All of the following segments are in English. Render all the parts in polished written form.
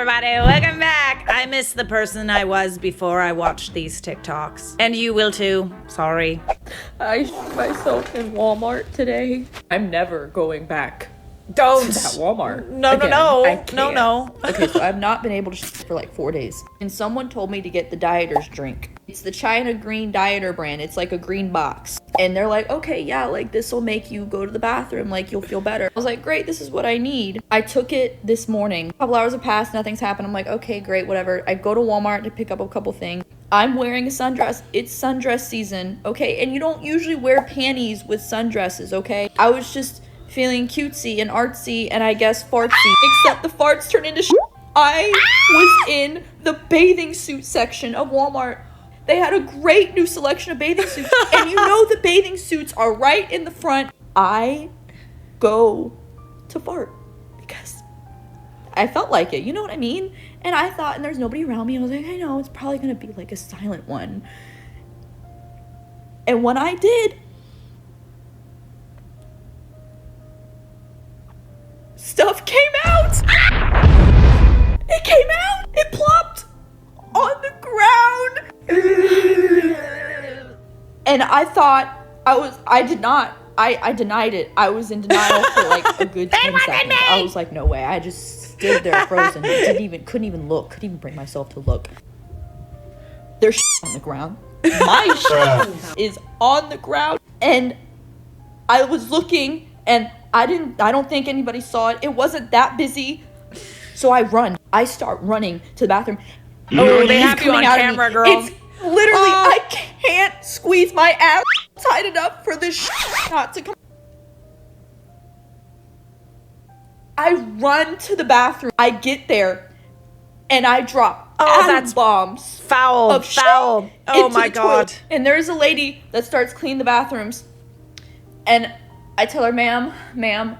everybody? Welcome back. I miss the person I was before I watched these TikToks. And you will too. Sorry. I shit myself in Walmart today. I'm never going back. Don't. To that Walmart. No, Again, no, I no. can't. No. Okay, so I've not been able to shit for like 4 days. And someone told me to get the Dieter's drink. It's the China Green Dieter brand. It's like a green box. And they're like, okay, yeah, like this will make you go to the bathroom. Like you'll feel better. I was like, great, this is what I need. I took it this morning. A couple hours have passed, nothing's happened. I'm like, okay, great, whatever. I go to Walmart to pick up a couple things. I'm wearing a sundress. It's sundress season, okay? And you don't usually wear panties with sundresses, okay? I was just feeling cutesy and artsy and I guess fartsy, except the farts turned into shit. I was in the bathing suit section of Walmart. They had a great new selection of bathing suits, and you know the bathing suits are right in the front. I go to fart because I felt like it, you know what I mean? And I thought, and there's nobody around me, I was like, I know, it's probably gonna be like a silent one. And when I did, stuff came out! It came out! It plopped on the ground! And I thought I denied it. I was in denial for like a good 10 seconds. I was like, no way. I just stood there frozen. Couldn't even look. Couldn't even bring myself to look. There's shit on the ground. My shit is on the ground. And I was looking and I don't think anybody saw it. It wasn't that busy. So I run. I start running to the bathroom. Oh, they have you on camera, girl. It's literally, I can't squeeze my ass tight enough for this not to come. I run to the bathroom. I get there, and I drop that's bombs. Foul. Foul. Oh my God. And there's a lady that starts cleaning the bathrooms, and I tell her, ma'am,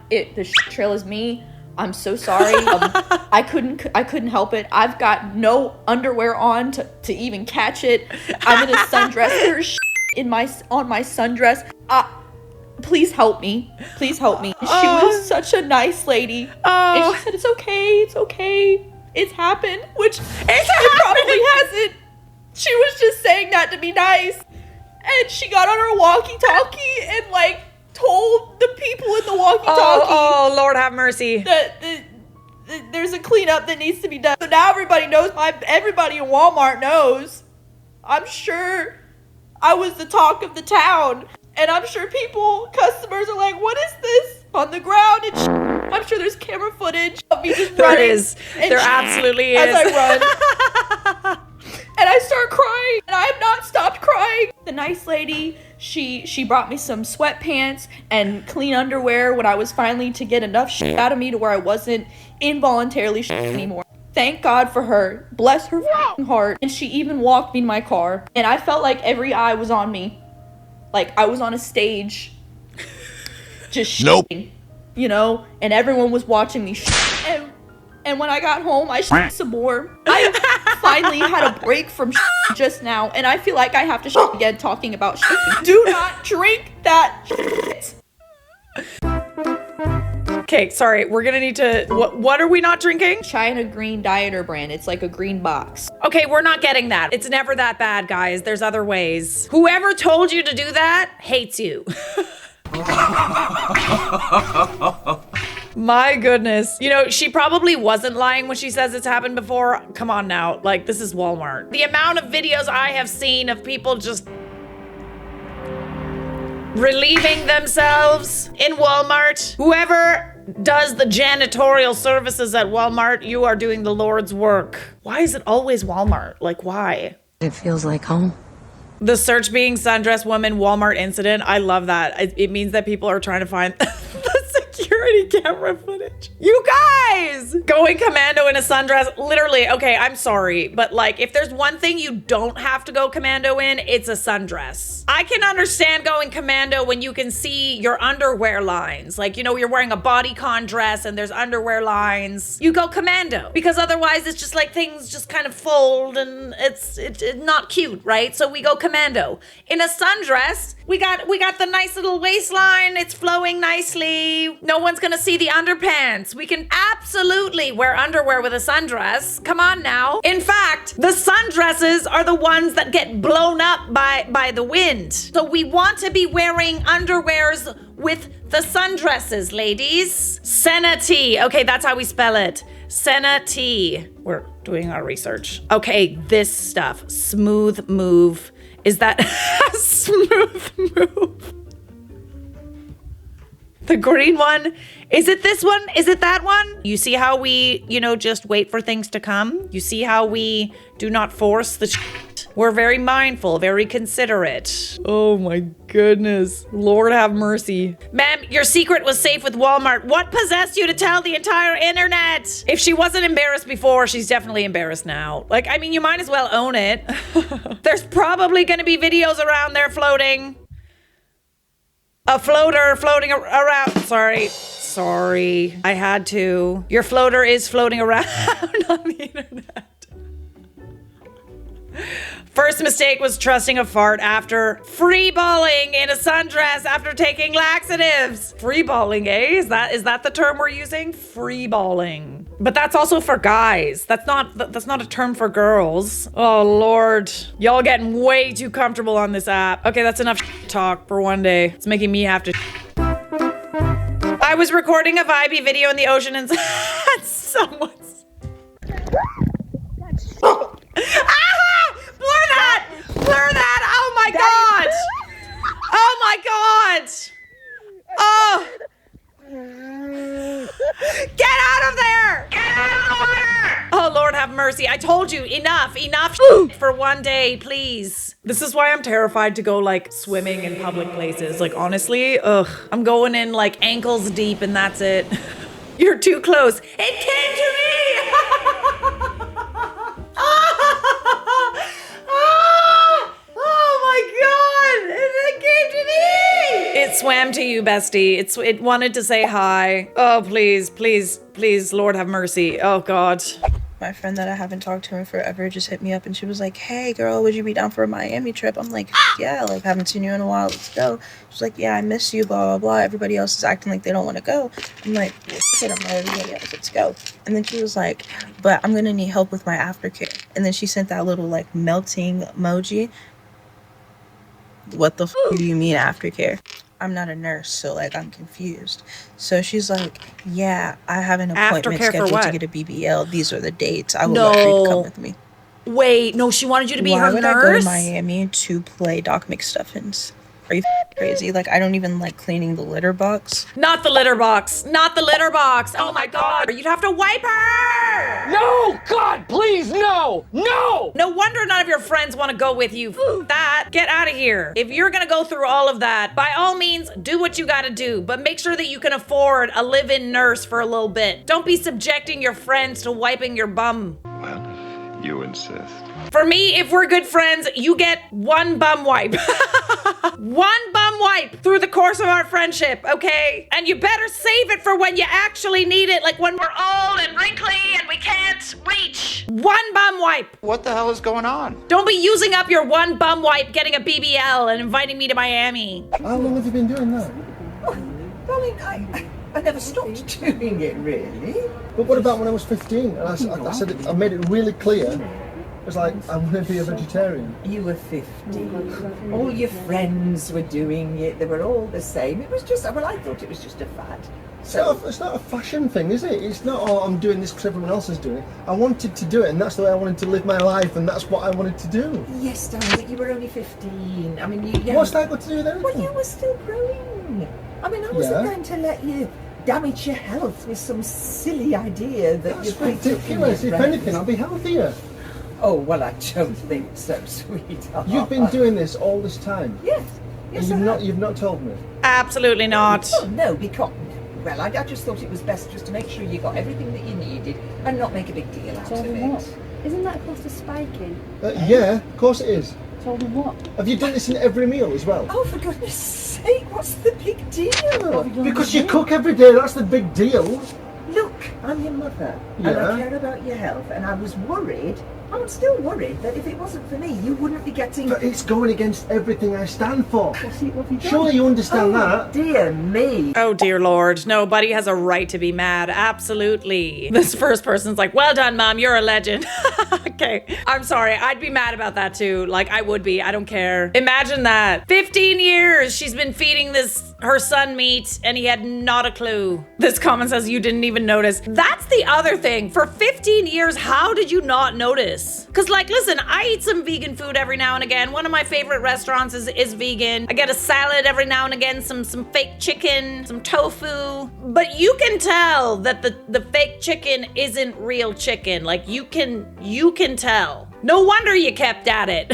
the trail is me. I'm so sorry. I couldn't help it. I've got no underwear on to even catch it. I'm in a sundress. There's on my sundress. Please help me. Please help me. She was such a nice lady. And she said, it's okay. It's happened. Which it probably hasn't. She was just saying that to be nice. And she got on her walkie-talkie and like told the people in the walkie-talkie. Oh, Lord have mercy. That there's a cleanup that needs to be done. So now everybody knows. Everybody in Walmart knows. I'm sure I was the talk of the town, and I'm sure customers are like, "What is this on the ground?" And I'm sure there's camera footage of me just running. There is. There absolutely is. As I run. And I start crying, and I have not stopped crying. The nice lady, she brought me some sweatpants and clean underwear when I was finally to get enough shit out of me to where I wasn't involuntarily shit anymore. Thank God for her. Bless her heart. And she even walked me to my car. And I felt like every eye was on me. Like I was on a stage. Just shitting, you know? And everyone was watching me shit. And when I got home, I shit some more. I finally had a break from shit just now, and I feel like I have to shit again talking about shit. Do not drink that shit. Okay, sorry. We're gonna need to. What are we not drinking? China Green Dieter brand. It's like a green box. Okay, we're not getting that. It's never that bad, guys. There's other ways. Whoever told you to do that hates you. My goodness. You know, she probably wasn't lying when she says it's happened before. Come on now. Like, this is Walmart. The amount of videos I have seen of people just relieving themselves in Walmart. Whoever does the janitorial services at Walmart, you are doing the Lord's work. Why is it always Walmart? Like, why? It feels like home. The search being sundress woman Walmart incident. I love that. It means that people are trying to find the security camera footage. You guys! Going commando in a sundress. Literally, okay, I'm sorry. But like, if there's one thing you don't have to go commando in, it's a sundress. I can understand going commando when you can see your underwear lines. Like, you know, you're wearing a bodycon dress and there's underwear lines. You go commando. Because otherwise it's just like things just kind of fold and it's not cute, right? So we go commando. In a sundress, we got the nice little waistline. It's flowing nicely. No one's gonna see the underpants. We can absolutely wear underwear with a sundress. Come on now. In fact, the sundresses are the ones that get blown up by the wind. So we want to be wearing underwears with the sundresses, ladies. Senna T. Okay, that's how we spell it. Senna T. We're doing our research. Okay, this stuff. Smooth move. Is that smooth move? The green one? Is it this one? Is it that one? You see how we, just wait for things to come? You see how we do not force the shit? We're very mindful, very considerate. Oh my goodness. Lord have mercy. Ma'am, your secret was safe with Walmart. What possessed you to tell the entire internet? If she wasn't embarrassed before, she's definitely embarrassed now. You might as well own it. There's probably gonna be videos around there floating. A floater floating around. Sorry. I had to. Your floater is floating around on the internet. First mistake was trusting a fart after freeballing in a sundress after taking laxatives. Freeballing, eh? Is that the term we're using? Freeballing. But that's also for guys. That's not a term for girls. Oh Lord. Y'all getting way too comfortable on this app. Okay, that's enough talk for one day. It's making me have to. I was recording a vibey video in the ocean and someone's. Blur that! Oh my god! Oh my god! Oh! Get out of there! Get out of the water! Oh Lord have mercy. I told you, enough for one day, please. This is why I'm terrified to go swimming in public places. Honestly, I'm going in ankles deep and that's it. You're too close. It came to me! It swam to you, bestie. It wanted to say hi. Oh, please, Lord have mercy. Oh, God. My friend that I haven't talked to in forever just hit me up and she was like, hey, girl, would you be down for a Miami trip? I'm like, yeah, haven't seen you in a while. Let's go. She's like, yeah, I miss you, blah, blah, blah. Everybody else is acting like they don't want to go. I'm like, shit, I'm not everybody else. Let's go. And then she was like, but I'm going to need help with my aftercare. And then she sent that little, melting emoji. What the f do you mean aftercare? I'm not a nurse, so I'm confused. So she's like, yeah, I have an appointment scheduled to get a BBL. These are the dates. I would love for you to come with me. Wait, no, she wanted you to be her nurse? Why would I go to Miami to play Doc McStuffins? Are you crazy? I don't even like cleaning the litter box. Not the litter box. Not the litter box. Oh my God. You'd have to wipe her. No, God, please, no, no. No wonder none of your friends want to go with you. That. Get out of here. If you're going to go through all of that, by all means, do what you got to do, but make sure that you can afford a live-in nurse for a little bit. Don't be subjecting your friends to wiping your bum. Well, if you insist. For me, if we're good friends, you get one bum wipe. One bum wipe through the course of our friendship, okay? And you better save it for when you actually need it, when we're old and wrinkly and we can't reach. One bum wipe. What the hell is going on? Don't be using up your one bum wipe getting a BBL and inviting me to Miami. How long have you been doing that? Oh, darling, I never stopped doing it, really. But what about when I was 15? And I said it, I made it really clear. It was I'm going to be a vegetarian. You were 15. All your friends were doing it. They were all the same. It was just, I thought it was just a fad. So It's not a fashion thing, is it? It's not, oh, I'm doing this because everyone else is doing it. I wanted to do it, and that's the way I wanted to live my life, and that's what I wanted to do. yes, darling, but you were only 15. I mean, you... What's that got to do with anything? Well, you were still growing. I mean, I wasn't going to let you damage your health with some silly idea that That's you're ridiculous. If anything, I'll be healthier. Oh, well, I don't think so, sweetheart. You've been doing this all this time. Yes. Yes, And you've not told me. Absolutely not. Oh, no, because... Well, I just thought it was best just to make sure you got everything that you needed and not make a big deal out of it. Isn't that cost of spiking? Yeah, of course it is. Told them what? Have you done this in every meal as well? Oh, for goodness sake, what's the big deal? Because you cook every day, that's the big deal. Look, I'm your mother, and Yeah. I care about your health, and I was worried. I'm still worried that if it wasn't for me, you wouldn't be getting... But it's going against everything I stand for. What have you done? Surely you understand Oh, that. dear me. Oh dear Lord. No, Buddy has a right to be mad. Absolutely. This first person's like, well done, Mom. You're a legend. Okay. I'm sorry. I'd be mad about that too. Like, I would be. I don't care. Imagine that. 15 years she's been feeding her son meat and he had not a clue. This comment says you didn't even notice. That's the other thing. For 15 years, how did you not notice? Because, like, listen, I eat some vegan food every now and again. One of my favorite restaurants is vegan. I get a salad every now and again, some fake chicken, some tofu. But you can tell that the fake chicken isn't real chicken. Like, you can tell. No wonder you kept at it.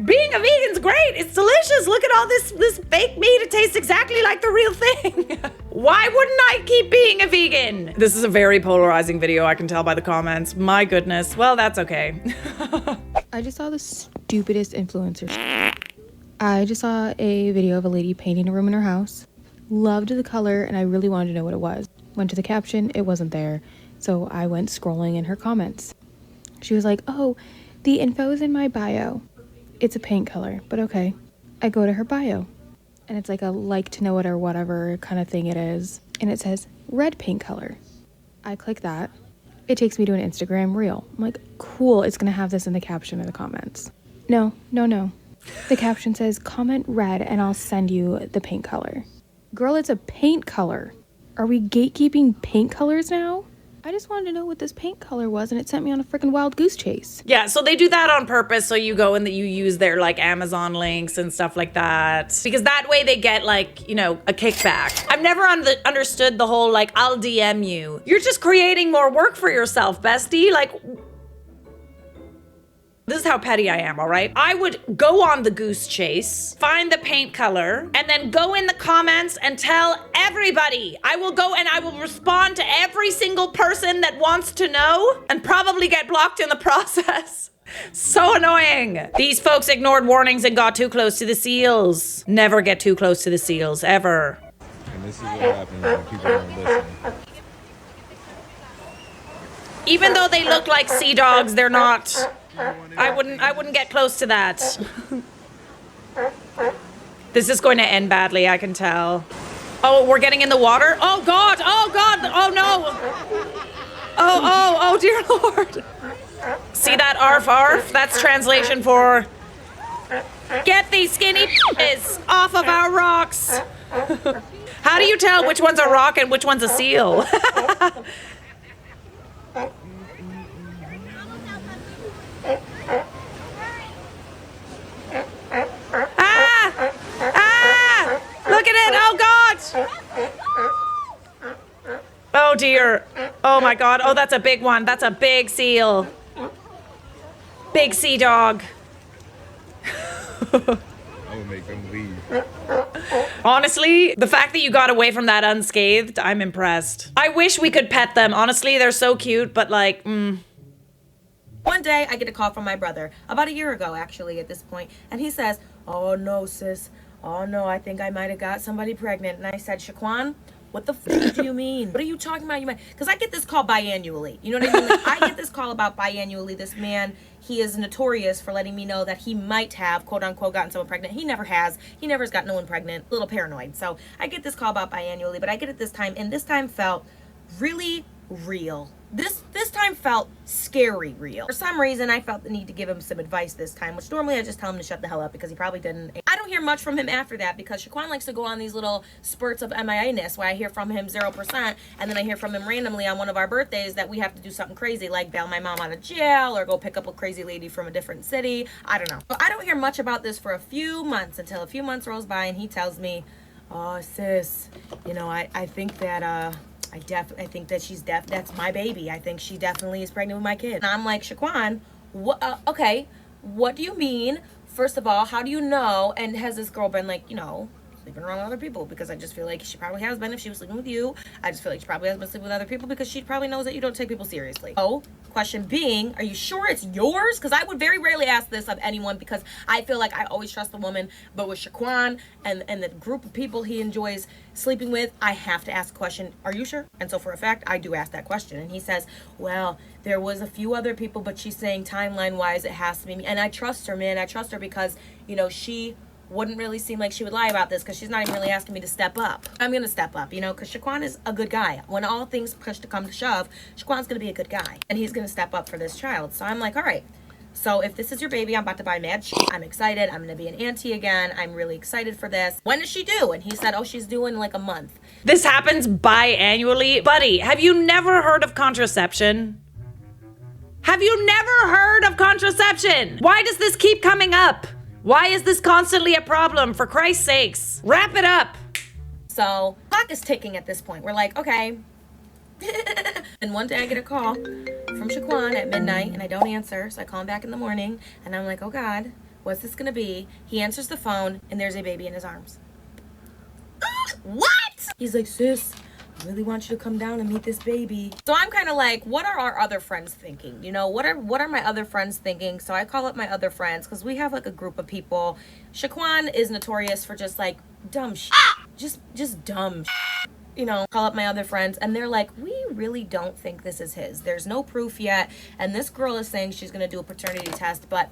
Being a vegan's great. It's delicious. Look at all this fake meat. It tastes exactly like the real thing. Why wouldn't I keep being a vegan? This is a very polarizing video, I can tell by the comments. My goodness. Well, that's okay. I just saw the stupidest influencer. I just saw a video of a lady painting a room in her house. Loved the color and I really wanted to know what it was. Went to the caption, it wasn't there. So I went scrolling in her comments. She was like, oh, the info is in my bio. It's a paint color, but okay. I go to her bio and it's like a like to know it or whatever kind of thing it is. And it says red paint color. I click that. It takes me to an Instagram reel. I'm like, cool, it's gonna have this in the caption or the comments. No. The caption says comment red and I'll send you the paint color. Girl, it's a paint color. Are we gatekeeping paint colors now? I just wanted to know what this paint color was and it sent me on a freaking wild goose chase. Yeah, so they do that on purpose. So you go and you use their like Amazon links and stuff like that. Because that way they get like, you know, a kickback. I've never understood the whole like, I'll DM you. You're just creating more work for yourself, bestie. Like, this is how petty I am, all right? I would go on the goose chase, find the paint color, and then go in the comments and tell everybody. I will go and I will respond to every single person that wants to know and probably get blocked in the process. So annoying. These folks ignored warnings and got too close to the seals. Never get too close to the seals, ever. And this is what happens when people don't listen. Even though they look like sea dogs, they're not. I wouldn't get close to that. This is going to end badly, I can tell. Oh, we're getting in the water? Oh God, oh no. Oh dear Lord. See that arf arf? That's translation for get these skinny bitches off of our rocks. How do you tell which one's a rock and which one's a seal? Look at it! Oh God! Oh dear! Oh my God! Oh, that's a big one. That's a big seal. Big sea dog. I would make them leave. Honestly, the fact that you got away from that unscathed, I'm impressed. I wish we could pet them. Honestly, they're so cute, but like, One day, I get a call from my brother, about a year ago, actually, at this point, and he says, oh, no, sis. Oh, no, I think I might have got somebody pregnant. And I said, Shaquan, what the f*** do you mean? What are you talking about? Because I get this call biannually. You know what I mean? Like, I get this call about biannually. This man, he is notorious for letting me know that he might have, quote unquote, gotten someone pregnant. He never has. He never has gotten no one pregnant. A little paranoid. So I get this call about biannually, but I get it this time, and this time felt really real. This time felt scary real. For some reason, I felt the need to give him some advice this time, which normally I just tell him to shut the hell up because he probably didn't. I don't hear much from him after that because Shaquan likes to go on these little spurts of MIA-ness where I hear from him 0% and then I hear from him randomly on one of our birthdays that we have to do something crazy like bail my mom out of jail or go pick up a crazy lady from a different city. I don't know. But I don't hear much about this for a few months until a few months rolls by and he tells me, oh, sis, you know, I think that, I think that she's that's my baby. I think she definitely is pregnant with my kid. And I'm like, Shaquan, what, okay, what do you mean? First of all, how do you know? And has this girl been like, you know, sleeping around with other people, because I just feel like she probably has been if she was sleeping with you. I just feel like she probably has been sleeping with other people because she probably knows that you don't take people seriously. Oh, question being, are you sure it's yours? Because I would very rarely ask this of anyone, because I feel like I always trust the woman. But with Shaquan and the group of people he enjoys sleeping with, I have to ask a question, are you sure? And so for a fact, I do ask that question. And he says, well, there was a few other people, but she's saying timeline wise, it has to be me. And I trust her, man. I trust her because, you know, she wouldn't really seem like she would lie about this, because she's not even really asking me to step up. I'm gonna step up, you know, because Shaquan is a good guy. When all things push to come to shove, Shaquan's gonna be a good guy, and he's gonna step up for this child. So I'm like, all right, so if this is your baby, I'm about to buy mad shit. I'm excited. I'm gonna be an auntie again. I'm really excited for this. When is she due? And he said, oh, she's due in like a month. This happens biannually. Buddy, have you never heard of contraception? Have you never heard of contraception? Why does this keep coming up? Why is this constantly a problem? For Christ's sakes, wrap it up. So clock is ticking at this point. We're like, okay. And one day I get a call from Shaquan at midnight and I don't answer. So I call him back in the morning and I'm like, oh God, what's this gonna be? He answers the phone and there's a baby in his arms. What? He's like, sis, I really want you to come down and meet this baby. So I'm kind of like, what are our other friends thinking? You know, what are my other friends thinking? So I call up my other friends, because we have like a group of people. Shaquan is notorious for just like dumb shit. Just dumb shit. You know, call up my other friends and they're like, we really don't think this is his. There's no proof yet. And this girl is saying she's going to do a paternity test, but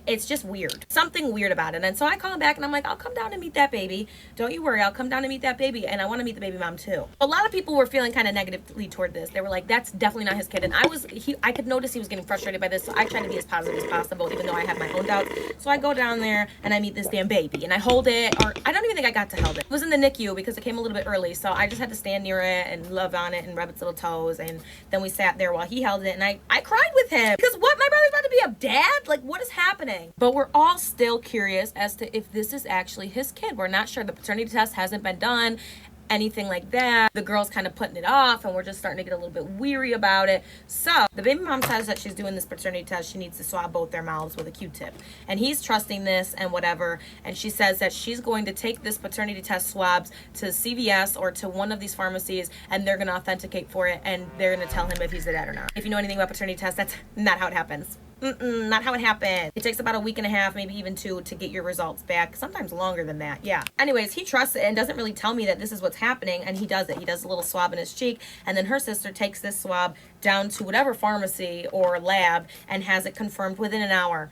it's just weird. Something weird about it. And so I call him back and I'm like, I'll come down and meet that baby. Don't you worry, I'll come down and meet that baby. And I want to meet the baby mom too. A lot of people were feeling kind of negatively toward this. They were like, that's definitely not his kid. And I could notice he was getting frustrated by this. So I try to be as positive as possible, even though I have my own doubts. So I go down there and I meet this damn baby and I hold it, or I don't even think I got to hold it. It was in the NICU because it came a little bit early. So I just had to stand near it and love on it and rub its little toes. And then we sat there while he held it and I cried with him, because what, my brother's about to be a dad? Like, what is happening? But we're all still curious as to if this is actually his kid. We're not sure. The paternity test hasn't been done, anything like that. The girl's kind of putting it off and we're just starting to get a little bit weary about it. So the baby mom says that she's doing this paternity test. She needs to swab both their mouths with a Q-tip. And he's trusting this and whatever. And she says that she's going to take this paternity test swabs to CVS or to one of these pharmacies and they're going to authenticate for it and they're going to tell him if he's the dad or not. If you know anything about paternity tests, that's not how it happens. Not how it happened. It takes about a week and a half, maybe even 2, to get your results back. Sometimes longer than that. Yeah. Anyways, he trusts it and doesn't really tell me that this is what's happening. And he does it. He does a little swab in his cheek. And then her sister takes this swab down to whatever pharmacy or lab and has it confirmed within an hour.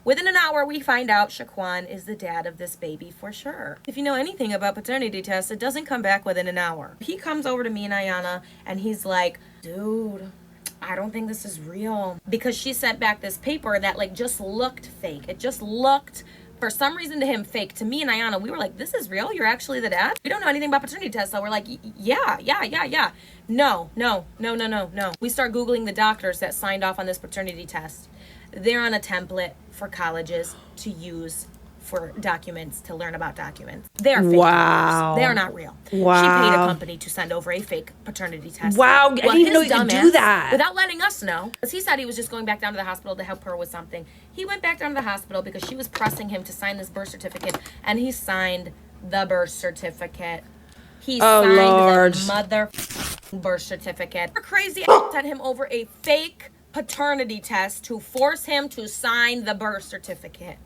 Within an hour, we find out Shaquan is the dad of this baby for sure. If you know anything about paternity tests, it doesn't come back within an hour. He comes over to me and Ayana and he's like, dude, I don't think this is real, because she sent back this paper that like just looked fake. It just looked, for some reason to him, fake. To me and Ayana, we were like, this is real? You're actually the dad? We don't know anything about paternity tests. So we're like, yeah. No. We start Googling the doctors that signed off on this paternity test. They're on a template for colleges to use for documents, to learn about documents. They are fake. Wow. They are not real. Wow. She paid a company to send over a fake paternity test. Wow. I didn't even know you could do that. Without letting us know. Because he said he was just going back down to the hospital to help her with something. He went back down to the hospital because she was pressing him to sign this birth certificate. And he signed the birth certificate. He signed the mother birth certificate. Her crazy ass sent him over a fake paternity test to force him to sign the birth certificate.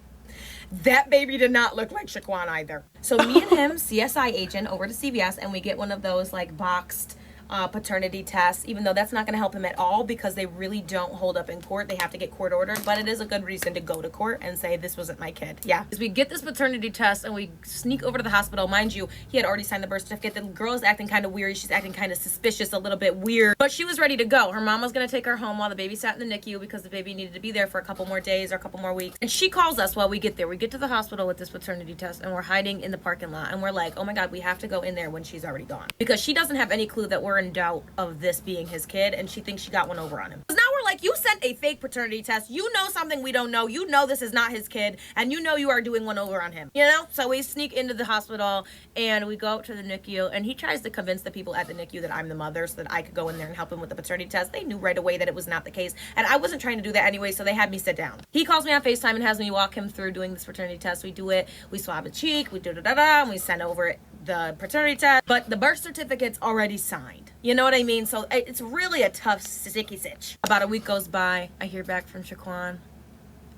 That baby did not look like Shaquan either. So me and him, CSI agent, over to CVS, and we get one of those like boxed paternity tests, even though that's not going to help him at all because they really don't hold up in court. They have to get court ordered, but it is a good reason to go to court and say this wasn't my kid. Yeah. As we get this paternity test and we sneak over to the hospital, mind you, he had already signed the birth certificate. The girl is acting kind of weird. She's acting kind of suspicious, a little bit weird, but she was ready to go. Her mom was going to take her home while the baby sat in the NICU because the baby needed to be there for a couple more days or a couple more weeks. And she calls us while we get there. We get to the hospital with this paternity test and we're hiding in the parking lot and we're like, oh my God, we have to go in there when she's already gone, because she doesn't have any clue that we're in doubt of this being his kid and she thinks she got one over on him. Because now we're like, you sent a fake paternity test. You know something we don't know. You know this is not his kid, and you know you are doing one over on him, you know? So we sneak into the hospital, and we go up to the NICU, and he tries to convince the people at the NICU that I'm the mother so that I could go in there and help him with the paternity test. They knew right away that it was not the case, and I wasn't trying to do that anyway, so they had me sit down. He calls me on FaceTime and has me walk him through doing this paternity test. We do it, we swab a cheek, we and we send over the paternity test, but the birth certificate's already signed. You know what I mean? So it's really a tough sticky sitch. About a week goes by, I hear back from Shaquan.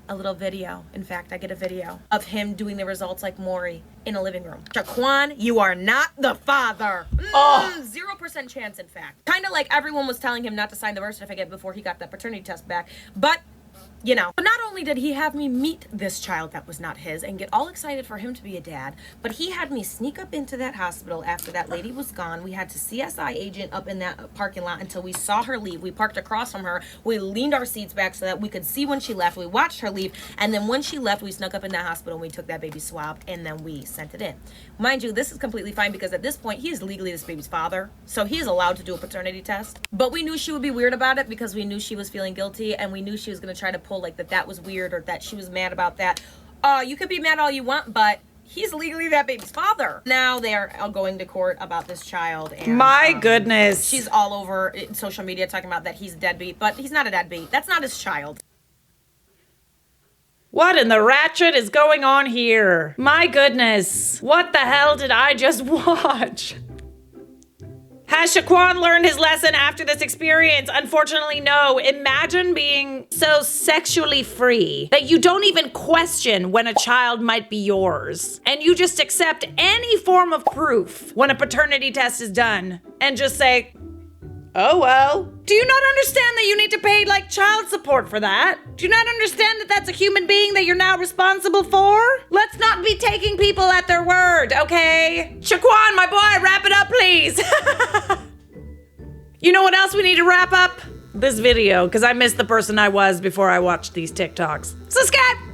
A little video. In fact, I get a video of him doing the results like Maury in a living room. Shaquan, you are not the father. 0% chance, in fact. Kind of like everyone was telling him not to sign the birth certificate before he got that paternity test back. But you know, but not only did he have me meet this child that was not his and get all excited for him to be a dad, but he had me sneak up into that hospital after that lady was gone. We had to CSI agent up in that parking lot until we saw her leave. We parked across from her. We leaned our seats back so that we could see when she left. We watched her leave. And then when she left, we snuck up in that hospital and we took that baby swab and then we sent it in. Mind you, this is completely fine because at this point, he is legally this baby's father. So he is allowed to do a paternity test. But we knew she would be weird about it because we knew she was feeling guilty and we knew she was going to try to pull like that was weird or that she was mad about that. You could be mad all you want, but he's legally that baby's father. Now they're going to court about this child. And, my goodness. She's all over social media talking about that he's a deadbeat, but he's not a deadbeat. That's not his child. What in the ratchet is going on here? My goodness. What the hell did I just watch? Has Shaquan learned his lesson after this experience? Unfortunately, no. Imagine being so sexually free that you don't even question when a child might be yours. And you just accept any form of proof when a paternity test is done and just say, oh well. Do you not understand that you need to pay like child support for that? Do you not understand that that's a human being that you're now responsible for? Let's not be taking people at their word, okay? Shaquan, my boy, wrap it up, please. You know what else we need to wrap up? This video, because I missed the person I was before I watched these TikToks. Subscribe!